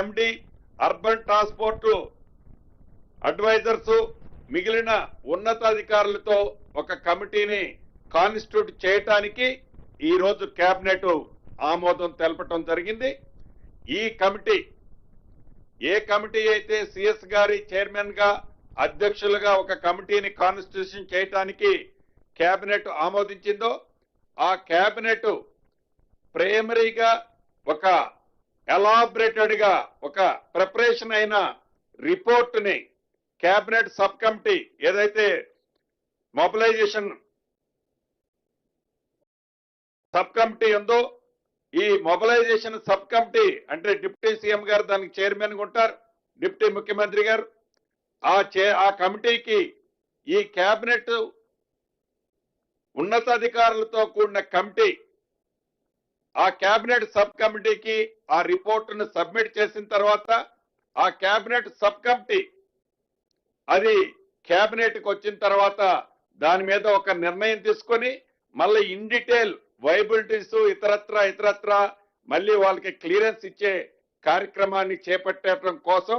ఎండి urban transport advisors మిగిలిన ఉన్నతాధికారులతో ఒక కమిటీని కాన్స్టిట్యూట్ చేయటానికి ఈ రోజు కేబినెట్ ఆమోదం తెలపటం జరిగింది. ఈ కమిటీ ఏ కమిటీ అయితే సిఎస్ గారి చైర్మన్ గా అధ్యక్షులుగా ఒక కమిటీని కాన్స్టిట్యూషన్ చేయటానికి కేబినెట్ ఆమోదించిందో ఆ కేబినెట్ ప్రైమరీగా ఒక ఎలాబరేటెడ్ గా ఒక ప్రిపరేషన్ అయిన రిపోర్ట్ ని కేబినెట్ సబ్ కమిటీ ఏదైతే మొబిలైజేషన్ సబ్ కమిటీ ఉందో ఈ మొబిలైజేషన్ సబ్ కమిటీ అంటే డిప్యూటీ సీఎం గారు దానికి చైర్మన్ గా ఉంటారు, డిప్యూటీ ముఖ్యమంత్రి గారు. ఆ కమిటీకి ఈ కేబినెట్ ఉన్నతాధికారులతో కూడిన కమిటీ ఆ కేబినెట్ సబ్ కమిటీకి ఆ రిపోర్టును సబ్మిట్ చేసిన తర్వాత ఆ కేబినెట్ సబ్ కమిటీ అది కేబినెట్కి వచ్చిన తర్వాత దాని మీద ఒక నిర్ణయం తీసుకొని మళ్ళీ ఇన్ డీటెయిల్ వైబిలిటీస్ ఇతరత్ర మళ్ళీ వాళ్ళకి క్లియరెన్స్ ఇచ్చే కార్యక్రమాన్ని చేపట్టడం కోసం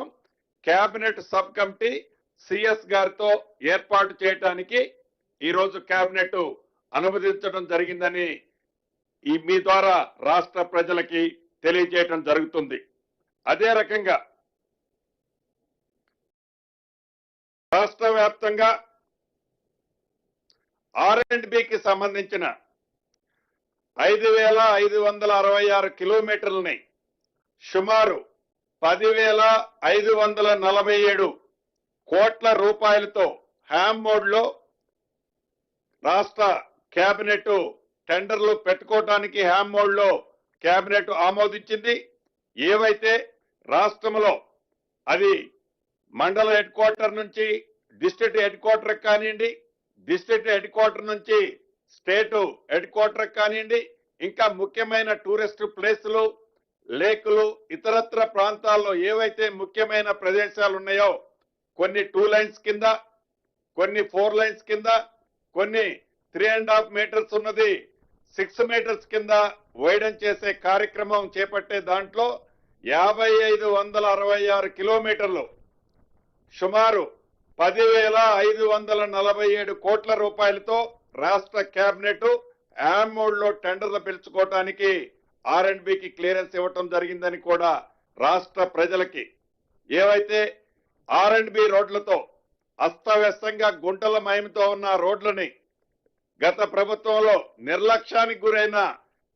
కేబినెట్ సబ్ కమిటీ సిఎస్ గారితో ఏర్పాటు చేయడానికి ఈరోజు కేబినెట్ అనుమతించడం జరిగిందని మీ ద్వారా రాష్ట్ర ప్రజలకి తెలియజేయడం జరుగుతుంది. అదే రకంగా రాష్ట్ర వ్యాప్తంగా R&Bకి సంబంధించిన 5,566 కిలోమీటర్లని సుమారు 10,547 కోట్ల రూపాయలతో హ్యామ్ మోడ్ లో రాష్ట్ర కేబినెట్ టెండర్లు పెట్టుకోవడానికి హ్యామ్ మోడ్ లో కేబినెట్ ఆమోదించింది. ఏవైతే రాష్ట్రంలో అది మండల హెడ్ క్వార్టర్ నుంచి డిస్ట్రిక్ట్ హెడ్ క్వార్టర్ కానివ్వండి, డిస్ట్రిక్ట్ హెడ్ క్వార్టర్ నుంచి స్టేట్ హెడ్ క్వార్టర్ కానివ్వండి, ఇంకా ముఖ్యమైన టూరిస్ట్ ప్లేసులు, లేకులు, ఇతరత్ర ప్రాంతాల్లో ఏవైతే ముఖ్యమైన ప్రదేశాలు ఉన్నాయో కొన్ని 2 లైన్స్ కింద, కొన్ని 4 లైన్స్ కింద, కొన్ని 3.5 మీటర్స్ ఉన్నది 6 మీటర్స్ కింద వైడన్ చేసే కార్యక్రమం చేపట్టే దాంట్లో 5,566 కిలోమీటర్లు సుమారు 10,547 కోట్ల రూపాయలతో రాష్ట్ర కేబినెట్ హ్యామ్ మోడ్ లో టెండర్లు పిలుచుకోవడానికి R&Bకి క్లియరెన్స్ ఇవ్వటం జరిగిందని కూడా రాష్ట్ర ప్రజలకి ఏవైతే R&B రోడ్లతో అస్తవ్యస్తంగా గుంటల మయంతో ఉన్న రోడ్లని గత ప్రభుత్వంలో నిర్లక్ష్యానికి గురైన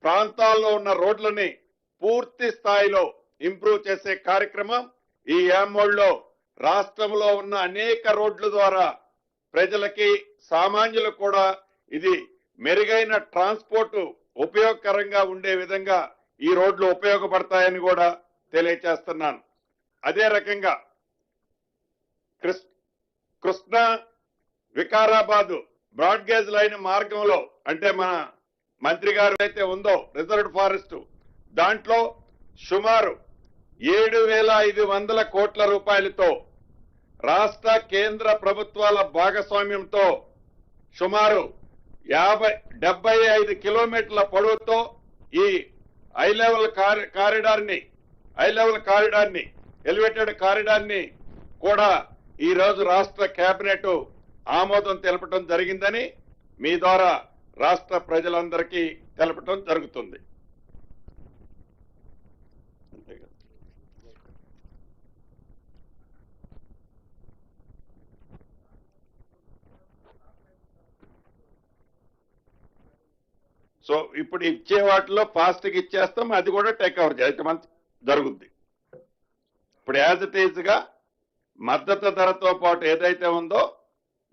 ప్రాంతాల్లో ఉన్న రోడ్లని పూర్తి స్థాయిలో ఇంప్రూవ్ చేసే కార్యక్రమం ఈ హ్యామ్ మోడ్ లో రాష్ట్రంలో ఉన్న అనేక రోడ్ల ద్వారా ప్రజలకి సామాన్యులకు కూడా ఇది మెరుగైన ట్రాన్స్పోర్ట్ ఉపయోగకరంగా ఉండే విధంగా ఈ రోడ్లు ఉపయోగపడతాయని కూడా తెలియజేస్తున్నాను. అదే రకంగా Krishna Vikarabad broad gauge line మార్గంలో అంటే మన మంత్రి గారు అయితే ఉందో రిజర్వ్డ్ ఫారెస్ట్ దాంట్లో సుమారు 7,500 కోట్ల రూపాయలతో రాష్ట్ర కేంద్ర ప్రభుత్వాల భాగస్వామ్యంతో సుమారు 75 కిలోమీటర్ల పొడవుతో ఈ హై లెవెల్ కారిడార్ ని ఎలివేటెడ్ కారిడార్ ని కూడా ఈ రోజు రాష్ట్ర కేబినెట్ ఆమోదం తెలపడం జరిగిందని మీ ద్వారా రాష్ట్ర ప్రజలందరికీ తెలపడం జరుగుతుంది. సో ఇప్పుడు ఇచ్చే వాటిలో ఫాస్ట్ గా ఇచ్చేస్తాం, అది కూడా టేక్ ఓవర్ చేయటం జరుగుద్ది. ఇప్పుడు యాజ్ ఇట్ ఈజ్ గా మద్దతు ధరతో పాటు ఏదైతే ఉందో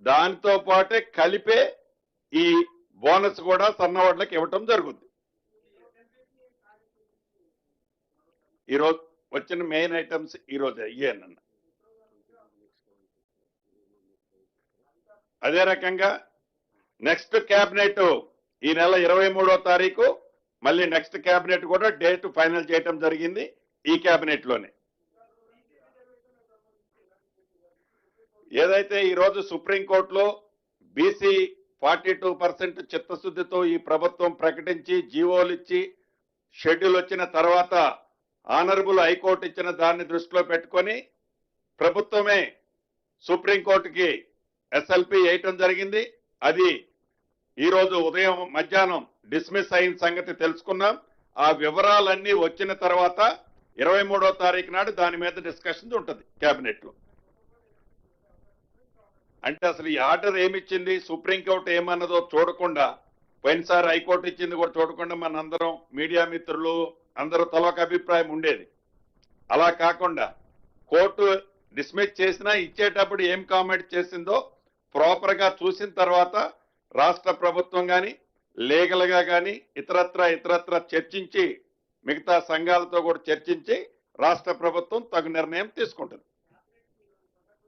దానితో పాటే కలిపే ఈ బోనస్ కూడా సన్నవాళ్ళకి ఇవ్వటం జరుగుద్ది. ఈరోజు వచ్చిన మెయిన్ ఐటమ్స్ ఈరోజు అయ్యేనన్న. అదే రకంగా నెక్స్ట్ కేబినెట్ ఈ నెల 23వ తారీఖు మళ్ళీ నెక్స్ట్ కేబినెట్ కూడా డేట్ ఫైనల్ చేయటం జరిగింది. ఈ కేబినెట్ లోనే ఏదైతే ఈ రోజు సుప్రీంకోర్టులో బీసీ 42% చిత్తశుద్ధితో ఈ ప్రభుత్వం ప్రకటించి జీవోలు ఇచ్చి షెడ్యూల్ వచ్చిన తర్వాత ఆనరబుల్ హైకోర్టు ఇచ్చిన దాన్ని దృష్టిలో పెట్టుకొని ప్రభుత్వమే సుప్రీంకోర్టుకి ఎస్ఎల్పి వేయటం జరిగింది. అది ఈ రోజు ఉదయం మధ్యాహ్నం డిస్మిస్ అయిన సంగతి తెలుసుకున్నాం. ఆ వివరాలన్నీ వచ్చిన తర్వాత 23వ తారీఖు నాడు దాని మీద డిస్కషన్ ఉంటుంది కేబినెట్ లో. అంటే అసలు ఈ ఆర్డర్ ఏమిచ్చింది, సుప్రీంకోర్టు ఏమన్నదో చూడకుండా, పోయినసారి హైకోర్టు ఇచ్చింది కూడా చూడకుండా మనందరం మీడియా మిత్రులు అందరూ తలొక అభిప్రాయం ఉండేది. అలా కాకుండా కోర్టు డిస్మిస్ చేసినా ఇచ్చేటప్పుడు ఏం కామెంట్ చేసిందో ప్రాపర్ గా చూసిన తర్వాత రాష్ట్ర ప్రభుత్వం కానీ లీగల్ గా కానీ ఇతరత్ర చర్చించి మిగతా సంఘాలతో కూడా చర్చించి రాష్ట్ర ప్రభుత్వం తగు నిర్ణయం తీసుకుంటుంది.